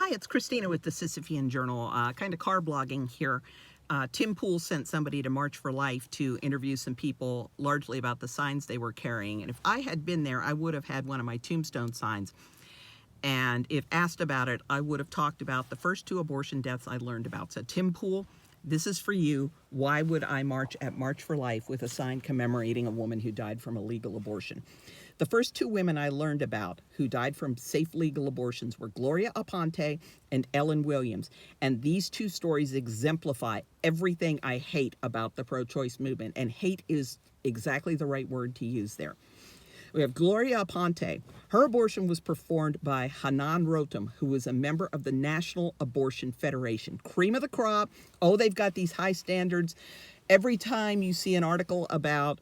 Hi, it's Christina with the Sisyphean Journal, kind of car blogging here. Tim Pool sent somebody to March for Life to interview some people largely about the signs they were carrying. And if I had been there, I would have had one of my tombstone signs. And if asked about it, I would have talked about the first 2 abortion deaths I learned about. So Tim Pool, this is for you. Why would I march at March for Life with a sign commemorating a woman who died from a legal abortion? The first 2 women I learned about who died from safe legal abortions were Gloria Aponte and Ellen Williams. And these 2 stories exemplify everything I hate about the pro-choice movement. And hate is exactly the right word to use there. We have Gloria Aponte. Her abortion was performed by Hanan Rotem, who was a member of the National Abortion Federation. Cream of the crop. Oh, they've got these high standards. Every time you see an article about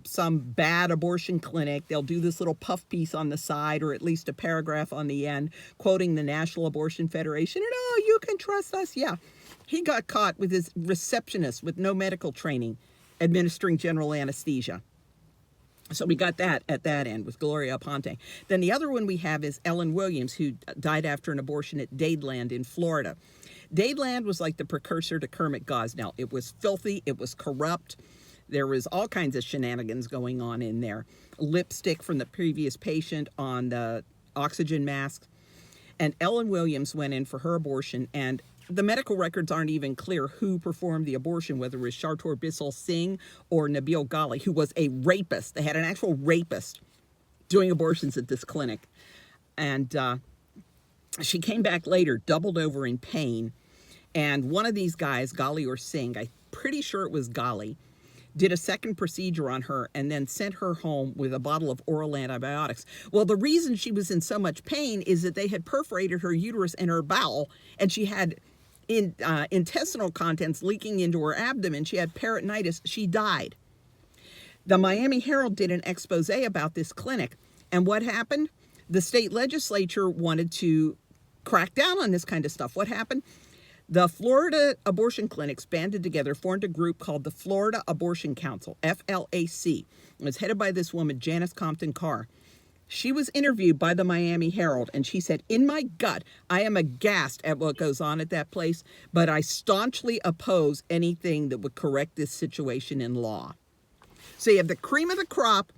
some bad abortion clinic, they'll do this little puff piece on the side, or at least a paragraph on the end, quoting the National Abortion Federation. And, oh, you can trust us. Yeah. He got caught with his receptionist with no medical training administering general anesthesia. So we got that at that end with Gloria Aponte. Then the other one we have is Ellen Williams, who died after an abortion at Dadeland in Florida. Dadeland was like the precursor to Kermit Gosnell. It was filthy. It was corrupt. There was all kinds of shenanigans going on in there. Lipstick from the previous patient on the oxygen mask. And Ellen Williams went in for her abortion, and the medical records aren't even clear who performed the abortion, whether it was Shartor Bissell Singh or Nabil Ghali, who was a rapist. They had an actual rapist doing abortions at this clinic. And she came back later, doubled over in pain. And one of these guys, Ghali or Singh, I'm pretty sure it was Ghali, did a second procedure on her and then sent her home with a bottle of oral antibiotics. Well, the reason she was in so much pain is that they had perforated her uterus and her bowel, and she had intestinal contents leaking into her abdomen. She had peritonitis. She died. The Miami Herald did an expose about this clinic, and what happened? The state legislature wanted to crack down on this kind of stuff. What happened? The Florida abortion clinics banded together, formed a group called the Florida Abortion Council, FLAC. It was headed by this woman, Janice Compton Carr. She was interviewed by the Miami Herald, and she said, "In my gut, I am aghast at what goes on at that place, but I staunchly oppose anything that would correct this situation in law." So you have the cream of the crop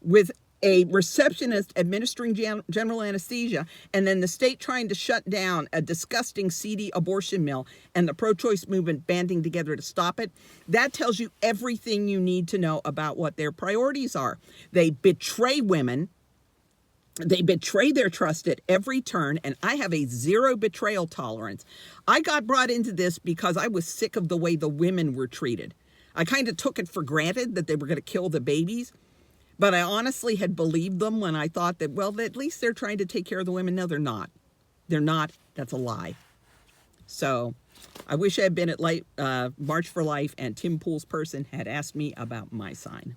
with a receptionist administering general anesthesia, and then the state trying to shut down a disgusting, seedy abortion mill, and the pro-choice movement banding together to stop it. That tells you everything you need to know about what their priorities are. They betray women. They betray their trust at every turn, and I have a 0 betrayal tolerance. I got brought into this because I was sick of the way the women were treated. I kind of took it for granted that they were going to kill the babies. But I honestly had believed them when I thought that, well, at least they're trying to take care of the women. No, they're not. They're not. That's a lie. So I wish I had been at March for Life and Tim Pool's person had asked me about my sign.